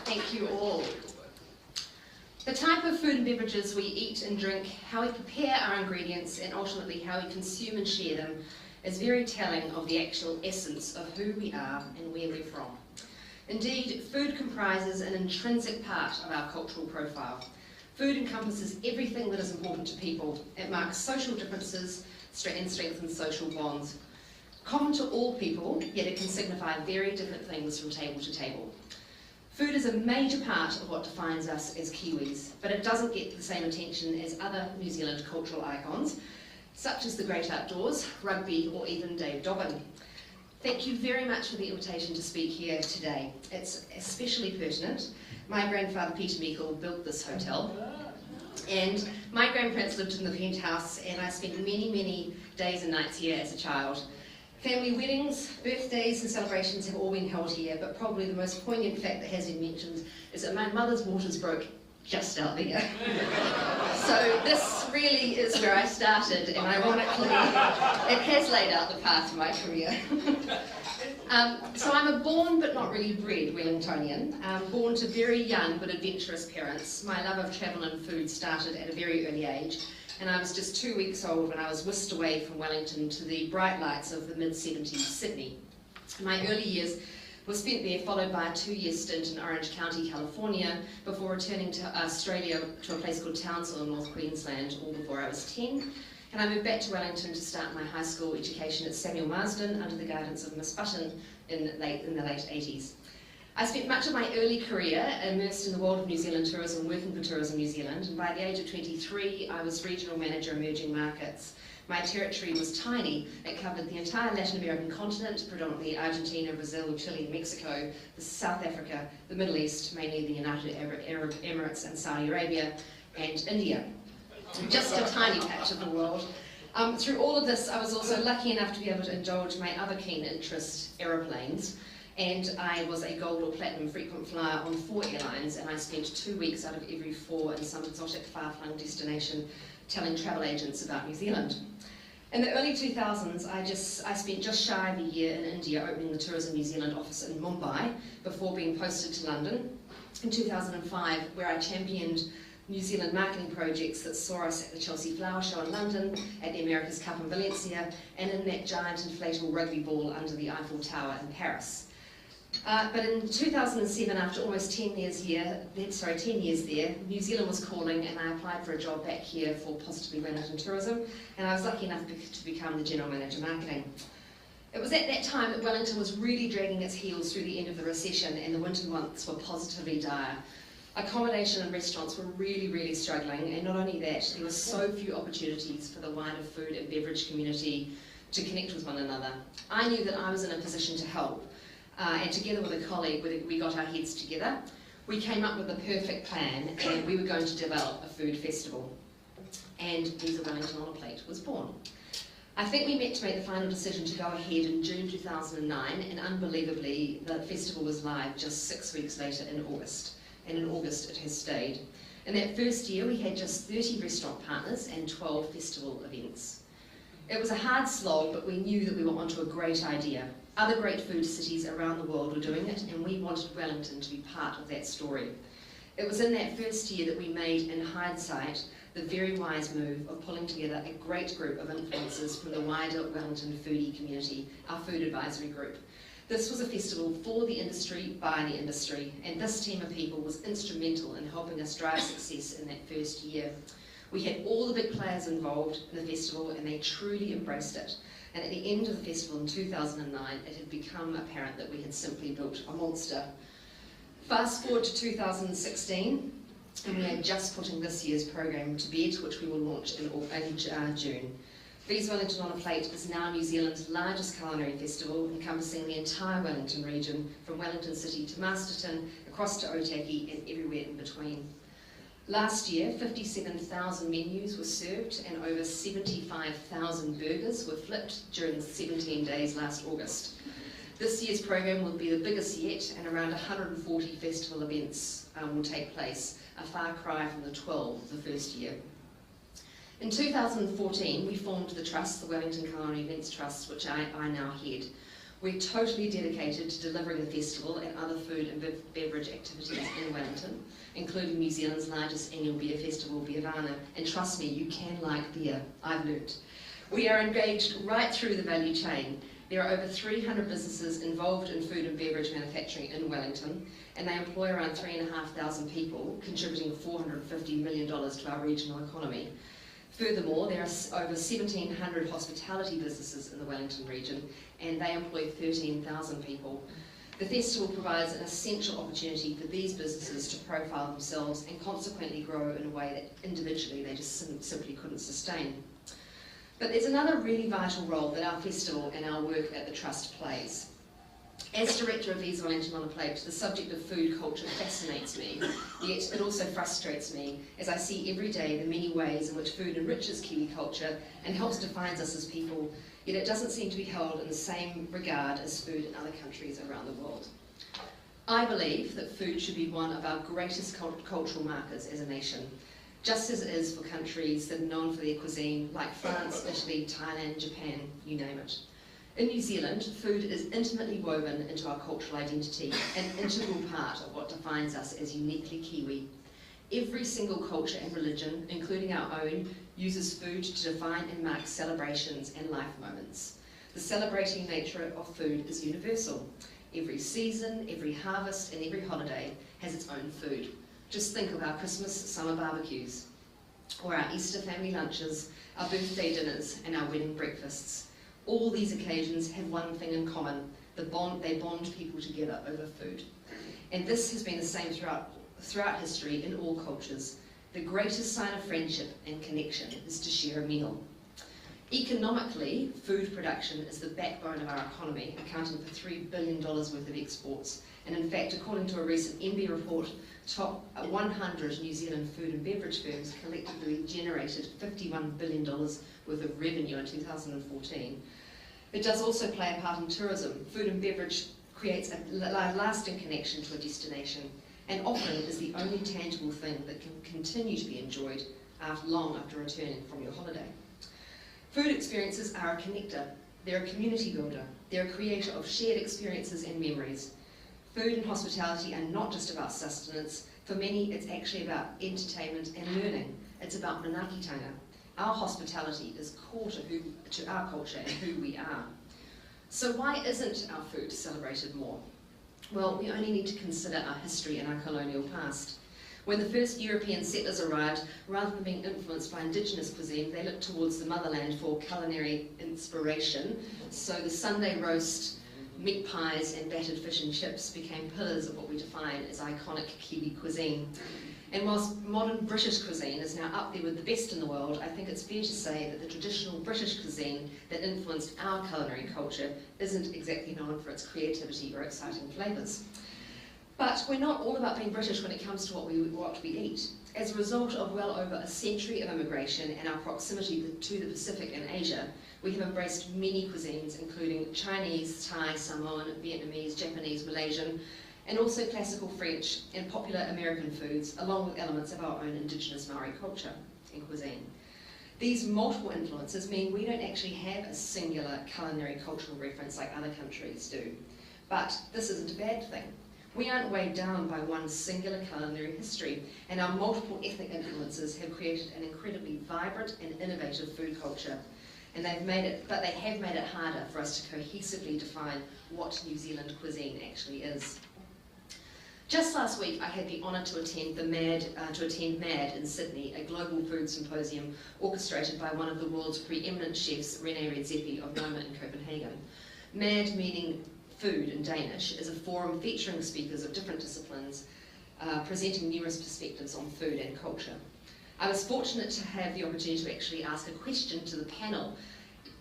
Thank you all. The type of food and beverages we eat and drink, how we prepare our ingredients, and ultimately how we consume and share them is very telling of the actual essence of who we are and where we're from. Indeed, food comprises an intrinsic part of our cultural profile. Food encompasses everything that is important to people. It marks social differences and strengthens social bonds. Common to all people, yet it can signify very different things from table to table. Food is a major part of what defines us as Kiwis, but it doesn't get the same attention as other New Zealand cultural icons, such as the great outdoors, rugby, or even Dave Dobbin. Thank you very much for the invitation to speak here today. It's especially pertinent. My grandfather, Peter Meikle, built this hotel, and my grandparents lived in the penthouse, and I spent many, many days and nights here as a child. Family weddings, birthdays and celebrations have all been held here, but probably the most poignant fact that has been mentioned is that my mother's waters broke just out there. So this really is where I started, and ironically, it has laid out the path for my career. So I'm a born but not really bred Wellingtonian, born to very young but adventurous parents. My love of travel and food started at a very early age, and I was just 2 weeks old when I was whisked away from Wellington to the bright lights of the mid-70s Sydney. My early years were spent there, followed by a 2-year stint in Orange County, California, before returning to Australia to a place called Townsville in North Queensland, all before I was 10. And I moved back to Wellington to start my high school education at Samuel Marsden under the guidance of Miss Button in the late 80s. I spent much of my early career immersed in the world of New Zealand tourism, working for Tourism New Zealand, and by the age of 23 I was regional manager emerging markets. My territory was tiny. It covered the entire Latin American continent, predominantly Argentina, Brazil, Chile, Mexico, South Africa, the Middle East, mainly the United Arab Emirates and Saudi Arabia, and India. Just a tiny patch of the world. Through all of this, I was also lucky enough to be able to indulge my other keen interest, aeroplanes, and I was a gold or platinum frequent flyer on 4 airlines, and I spent 2 weeks out of every 4 in some exotic far-flung destination telling travel agents about New Zealand. In the early 2000s, I spent just shy of a year in India opening the Tourism New Zealand office in Mumbai before being posted to London in 2005, where I championed New Zealand marketing projects that saw us at the Chelsea Flower Show in London, at the America's Cup in Valencia, and in that giant inflatable rugby ball under the Eiffel Tower in Paris. But in 2007, after almost 10 years there, New Zealand was calling, and I applied for a job back here for Positively Wellington Tourism, and I was lucky enough to become the General Manager Marketing. It was at that time that Wellington was really dragging its heels through the end of the recession, and the winter months were positively dire. Accommodation and restaurants were really, really struggling, and not only that, there were so few opportunities for the wider food and beverage community to connect with one another. I knew that I was in a position to help, and together with a colleague, we got our heads together. We came up with a perfect plan, and we were going to develop a food festival. And Wellington On A Plate was born. I think we met to make the final decision to go ahead in June 2009, and unbelievably, the festival was live just 6 weeks later in August. And in August it has stayed. In that first year we had just 30 restaurant partners and 12 festival events. It was a hard slog, but we knew that we were onto a great idea. Other great food cities around the world were doing it, and we wanted Wellington to be part of that story. It was in that first year that we made, in hindsight, the very wise move of pulling together a great group of influencers from the wider Wellington foodie community, our food advisory group. This was a festival for the industry, by the industry, and this team of people was instrumental in helping us drive success in that first year. We had all the big players involved in the festival, and they truly embraced it. And at the end of the festival in 2009, it had become apparent that we had simply built a monster. Fast forward to 2016, and we are just putting this year's program to bed, which we will launch in June. Please Wellington On A Plate is now New Zealand's largest culinary festival, encompassing the entire Wellington region, from Wellington City to Masterton, across to Otaki, and everywhere in between. Last year, 57,000 menus were served, and over 75,000 burgers were flipped during 17 days last August. This year's program will be the biggest yet, and around 140 festival events will take place, a far cry from the 12 of the first year. In 2014, we formed the Trust, the Wellington Culinary Events Trust, which I now head. We're totally dedicated to delivering the festival and other food and beverage activities in Wellington, including New Zealand's largest annual beer festival, Beervana, and trust me, you can like beer, I've learnt. We are engaged right through the value chain. There are over 300 businesses involved in food and beverage manufacturing in Wellington, and they employ around 3,500 people, contributing $450 million to our regional economy. Furthermore, there are over 1,700 hospitality businesses in the Wellington region, and they employ 13,000 people. The festival provides an essential opportunity for these businesses to profile themselves and consequently grow in a way that individually they just simply couldn't sustain. But there's another really vital role that our festival and our work at the Trust plays. As director of Wellington On A Plate, the subject of food culture fascinates me, yet it also frustrates me as I see every day the many ways in which food enriches Kiwi culture and helps define us as people, yet it doesn't seem to be held in the same regard as food in other countries around the world. I believe that food should be one of our greatest cultural markers as a nation, just as it is for countries that are known for their cuisine, like France, Italy, Thailand, Japan, you name it. In New Zealand, food is intimately woven into our cultural identity, an integral part of what defines us as uniquely Kiwi. Every single culture and religion, including our own, uses food to define and mark celebrations and life moments. The celebrating nature of food is universal. Every season, every harvest, and every holiday has its own food. Just think of our Christmas summer barbecues, or our Easter family lunches, our birthday dinners, and our wedding breakfasts. All these occasions have one thing in common: they bond people together over food. And this has been the same throughout history in all cultures. The greatest sign of friendship and connection is to share a meal. Economically, food production is the backbone of our economy, accounting for $3 billion worth of exports. And in fact, according to a recent MB report, top 100 New Zealand food and beverage firms collectively generated $51 billion worth of revenue in 2014. It does also play a part in tourism. Food and beverage creates a lasting connection to a destination, and often is the only tangible thing that can continue to be enjoyed long after returning from your holiday. Food experiences are a connector. They're a community builder. They're a creator of shared experiences and memories. Food and hospitality are not just about sustenance. For many, it's actually about entertainment and learning. It's about manaakitanga. Our hospitality is core to our culture and who we are. So why isn't our food celebrated more? Well, we only need to consider our history and our colonial past. When the first European settlers arrived, rather than being influenced by indigenous cuisine, they looked towards the motherland for culinary inspiration. So the Sunday roast, meat pies and battered fish and chips became pillars of what we define as iconic Kiwi cuisine. And whilst modern British cuisine is now up there with the best in the world, I think it's fair to say that the traditional British cuisine that influenced our culinary culture isn't exactly known for its creativity or exciting flavours. But we're not all about being British when it comes to what we eat. As a result of well over a century of immigration and our proximity to the Pacific and Asia, we have embraced many cuisines, including Chinese, Thai, Samoan, Vietnamese, Japanese, Malaysian, and also classical French and popular American foods, along with elements of our own indigenous Maori culture and cuisine. These multiple influences mean we don't actually have a singular culinary cultural reference like other countries do. But this isn't a bad thing. We aren't weighed down by one singular culinary history, and our multiple ethnic influences have created an incredibly vibrant and innovative food culture. And they have made it harder for us to cohesively define what New Zealand cuisine actually is. Just last week, I had the honour to attend MAD in Sydney, a global food symposium orchestrated by one of the world's preeminent chefs, René Redzepi of Noma in Copenhagen. MAD, meaning food in Danish, is a forum featuring speakers of different disciplines, presenting numerous perspectives on food and culture. I was fortunate to have the opportunity to actually ask a question to the panel,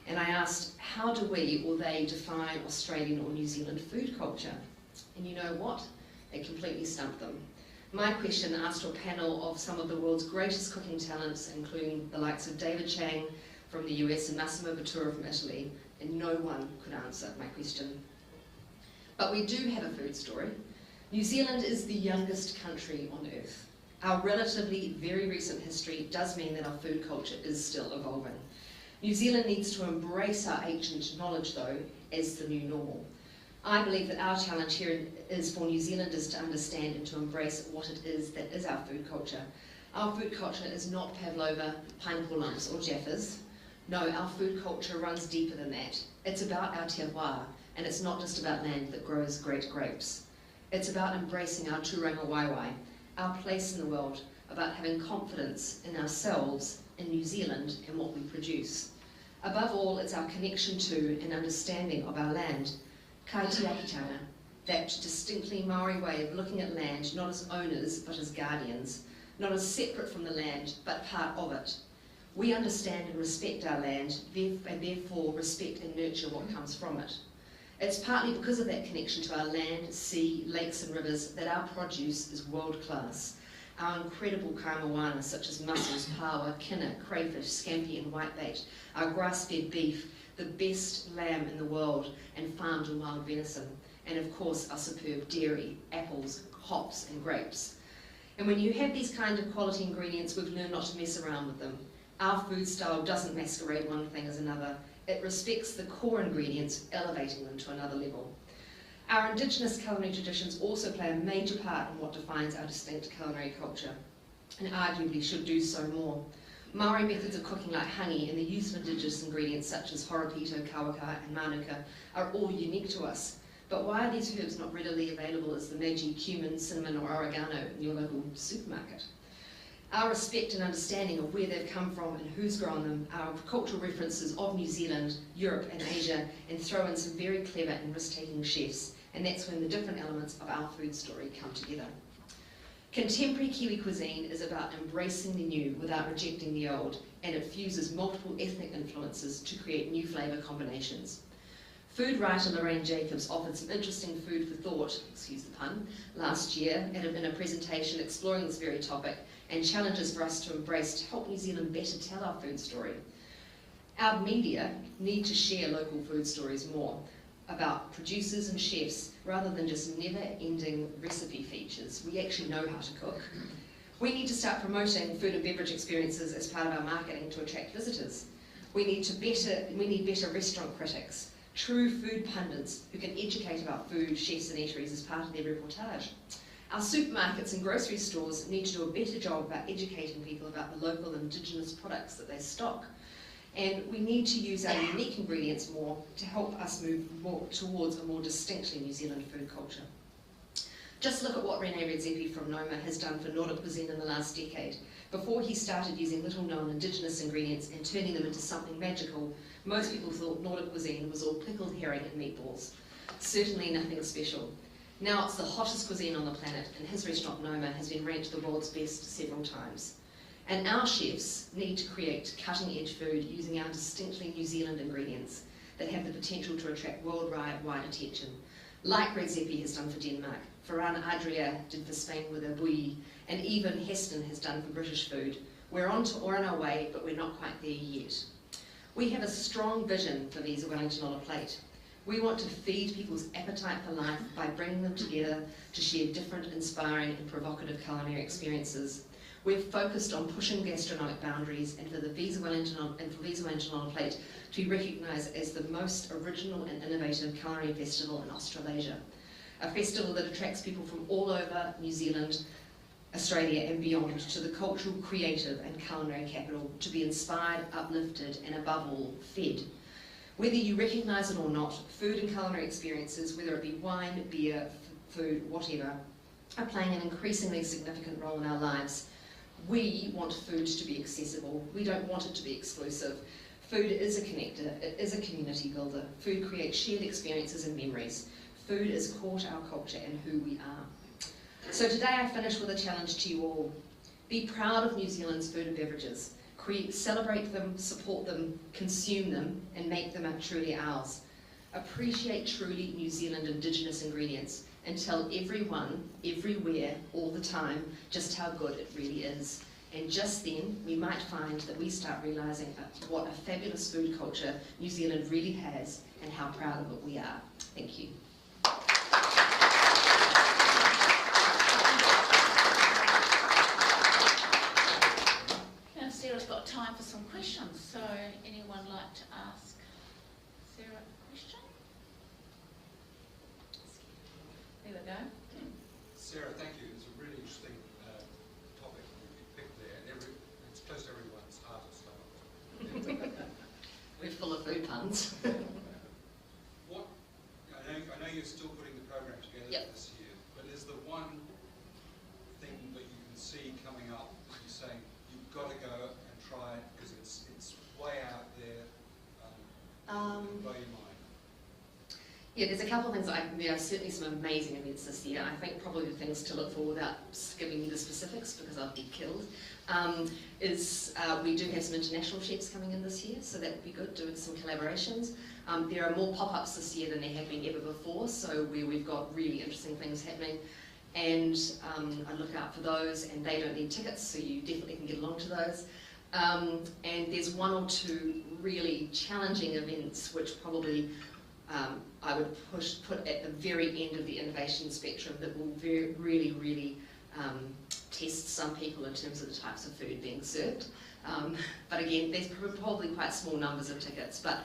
and I asked, how do we or they define Australian or New Zealand food culture? And you know what? It completely stumped them. My question asked to a panel of some of the world's greatest cooking talents, including the likes of David Chang from the US and Massimo Bottura from Italy, and no one could answer my question. But we do have a food story. New Zealand is the youngest country on earth. Our relatively very recent history does mean that our food culture is still evolving. New Zealand needs to embrace our ancient knowledge though, as the new normal. I believe that our challenge here is for New Zealanders to understand and to embrace what it is that is our food culture. Our food culture is not pavlova, pineapple lumps or jaffas. No, our food culture runs deeper than that. It's about our terroir, and it's not just about land that grows great grapes. It's about embracing our tūranga waiwai, our place in the world, about having confidence in ourselves, in New Zealand, and what we produce. Above all, it's our connection to and understanding of our land. Kai te akitanga, that distinctly Maori way of looking at land not as owners but as guardians, not as separate from the land but part of it. We understand and respect our land and therefore respect and nurture what comes from it. It's partly because of that connection to our land, sea, lakes and rivers that our produce is world class. Our incredible kaimoana such as mussels, paua, kina, crayfish, scampi and whitebait, our grass-fed beef, the best lamb in the world and farmed and wild venison, and of course our superb dairy, apples, hops and grapes. And when you have these kind of quality ingredients, we've learned not to mess around with them. Our food style doesn't masquerade one thing as another. It respects the core ingredients, elevating them to another level. Our Indigenous culinary traditions also play a major part in what defines our distinct culinary culture, and arguably should do so more. Maori methods of cooking like hangi and the use of Indigenous ingredients such as horopito, kawaka and manuka are all unique to us. But why are these herbs not readily available as the meiji, cumin, cinnamon or oregano in your local supermarket? Our respect and understanding of where they've come from and who's grown them, our cultural references of New Zealand, Europe and Asia, and throw in some very clever and risk-taking chefs, and that's when the different elements of our food story come together. Contemporary Kiwi cuisine is about embracing the new without rejecting the old, and it fuses multiple ethnic influences to create new flavour combinations. Food writer Lorraine Jacobs offered some interesting food for thought, excuse the pun, last year in a presentation exploring this very topic and challenges for us to embrace to help New Zealand better tell our food story. Our media need to share local food stories more about producers and chefs rather than just never-ending recipe features. We actually know how to cook. We need to start promoting food and beverage experiences as part of our marketing to attract visitors. We need better restaurant critics, true food pundits who can educate about food, chefs and eateries as part of their reportage. Our supermarkets and grocery stores need to do a better job about educating people about the local Indigenous products that they stock. And we need to use our unique ingredients more to help us move more towards a more distinctly New Zealand food culture. Just look at what Rene Redzepi from Noma has done for Nordic cuisine in the last decade. Before he started using little-known Indigenous ingredients and turning them into something magical, most people thought Nordic cuisine was all pickled herring and meatballs. Certainly nothing special. Now it's the hottest cuisine on the planet, and his restaurant Noma has been ranked the world's best several times. And our chefs need to create cutting-edge food using our distinctly New Zealand ingredients that have the potential to attract worldwide attention, like Redzepi has done for Denmark, Ferran Adria did for Spain with a bouillie, and even Heston has done for British food. We're on our way, but we're not quite there yet. We have a strong vision for Visa Wellington On A Plate. We want to feed people's appetite for life by bringing them together to share different, inspiring and provocative culinary experiences. We're focused on pushing gastronomic boundaries and for Visa Wellington On A Plate to be recognised as the most original and innovative culinary festival in Australasia. A festival that attracts people from all over New Zealand, Australia and beyond to the cultural, creative and culinary capital to be inspired, uplifted and above all, fed. Whether you recognise it or not, food and culinary experiences, whether it be wine, beer, food, whatever, are playing an increasingly significant role in our lives. We want food to be accessible. We don't want it to be exclusive. Food is a connector. It is a community builder. Food creates shared experiences and memories. Food is core to our culture and who we are. So today I finish with a challenge to you all. Be proud of New Zealand's food and beverages. Celebrate them, support them, consume them, and make them truly ours. Appreciate truly New Zealand Indigenous ingredients and tell everyone, everywhere, all the time, just how good it really is. And just then, we might find that we start realising what a fabulous food culture New Zealand really has and how proud of it we are. Thank you. Sarah's got time for some questions, so anyone like to ask Sarah a question? funds. What, I know you're still putting the program together Yep. this year, but is the one thing that you can see coming up that you're saying you've got to go and try it because it's way out there, blow your mind? Yeah, there's a couple of things. There are certainly some amazing events this year. I think probably the things to look for, without giving you the specifics because I'll be killed, is we do have some international chefs coming in this year, so that would be good, doing some collaborations. There are more pop-ups this year than there have been ever before, so where we've got really interesting things happening. And I look out for those, and they don't need tickets, so you definitely can get along to those. And there's one or two really challenging events which probably I would put at the very end of the innovation spectrum that will really test some people in terms of the types of food being served. But again, there's probably quite small numbers of tickets. But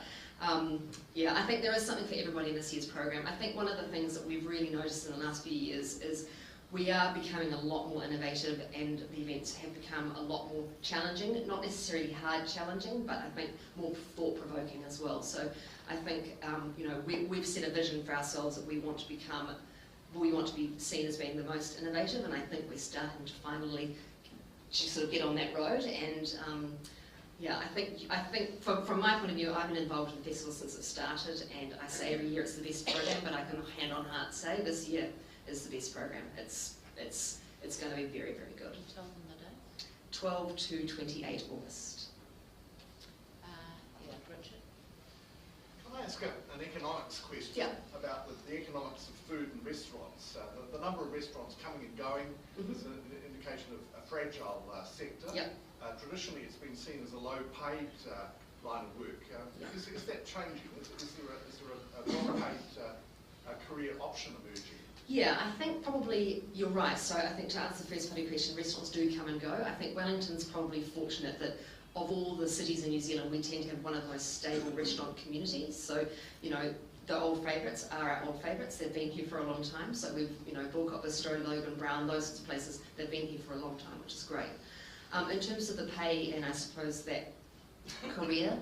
yeah, I think there is something for everybody in this year's program. I think one of the things that we've really noticed in the last few years is we are becoming a lot more innovative, and the events have become a lot more challenging, not necessarily hard challenging, but I think more thought-provoking as well. So I think you know, we've set a vision for ourselves that we want to be seen as being the most innovative, and I think we're starting to finally sort of get on that road. And yeah, I think from my point of view, I've been involved in the festival since it started, and I say every year it's the best program, but I can hand on heart say this year is the best program. It's going to be very good. Tell them the date. 12 to 28 August. Yeah, Richard. Can I ask an economics question? Yeah. About the economics of food and restaurants? The number of restaurants coming and going is an indication of a fragile sector. Yeah. Traditionally, it's been seen as a low-paid line of work. Is that changing? Is there a well-paid career option emerging? Yeah, I think probably you're right. So I think to answer the first part of your question, restaurants do come and go. I think Wellington's probably fortunate that of all the cities in New Zealand, we tend to have one of the most stable restaurant communities. So, you know, the old favourites are our old favourites. They've been here for a long time. So we've, you know, Bullcott Bistro, Logan Brown, those sorts of places, they've been here for a long time, which is great. In terms of the pay and I suppose that career,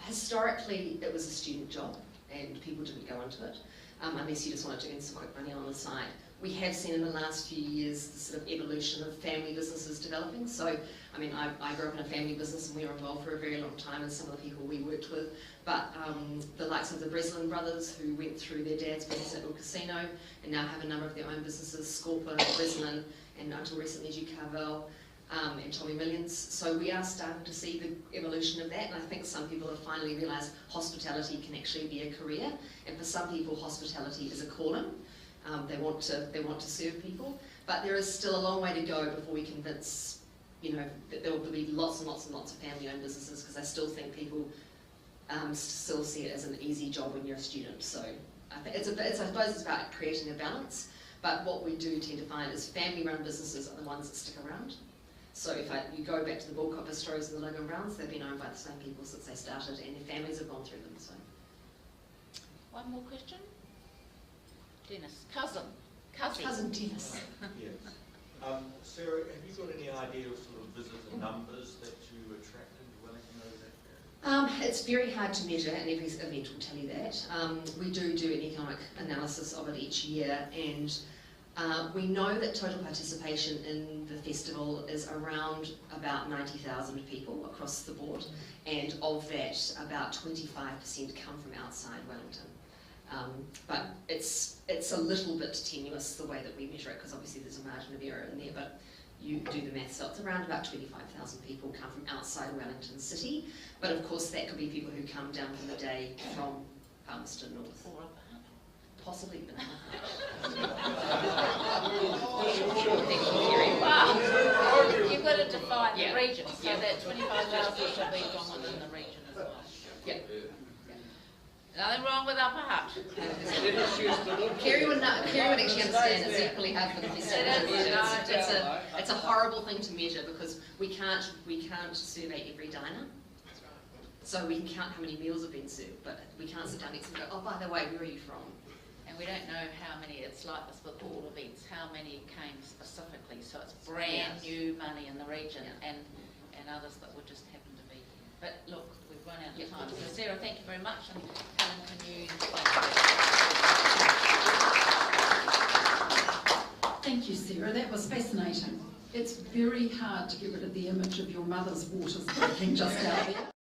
historically it was a student job and people didn't go into it. Unless you just wanted to earn some quick money on the side. We have seen in the last few years the sort of evolution of family businesses developing. So, I mean, I grew up in a family business and we were involved for a very long time, and some of the people we worked with. But the likes of the Breslin brothers, who went through their dad's business at the casino and now have a number of their own businesses, Scorpa, Breslin, and until recently G. Carvel, and Tommy Millions. So we are starting to see the evolution of that, and I think some people have finally realised hospitality can actually be a career, and for some people hospitality is a calling. They want to serve people, but there is still a long way to go before we convince, you know, that there will be lots and lots of family-owned businesses, because I still think people still see it as an easy job when you're a student. So I think I suppose it's about creating a balance, but what we do tend to find is family-run businesses are the ones that stick around. So if you go back to the Bullcott Bistros and the Logan Browns, they've been owned by the same people since they started, and their families have gone through them. So. One more question. Dennis, cousin Dennis. Yes. Sarah, have you got any idea of sort of visitor numbers that you attract into Wellington over that period? It's very hard to measure, and every event will tell you that. We do an economic analysis of it each year, and we know that total participation in the festival is around about 90,000 people across the board, and of that, about 25% come from outside Wellington. But it's a little bit tenuous the way that we measure it, because obviously there's a margin of error in there, but you do the math, so it's around about 25,000 people come from outside Wellington City, but of course that could be people who come down for the day from Palmerston North. or Possibly Banana. wow. You've got to define Yeah. the region, so Yeah. that 25,000 should be from within the region as well. Yeah. Nothing wrong with Upper Hutt. Kerry would actually understand it's equally hard for the festival to measure. It's a horrible thing to measure, because we can't survey every diner. So we can count how many meals have been served, but we can't sit down next and go, oh, by the way, where are you from? And we don't know how many, it's like this with all events, how many came specifically, so it's brand new money in the region, and others that would just happen to be here. But look, we've run out of time. So Sarah, thank you very much, and Helen, can you Thank you, Sarah. That was fascinating. It's very hard to get rid of the image of your mother's waters breaking just out there.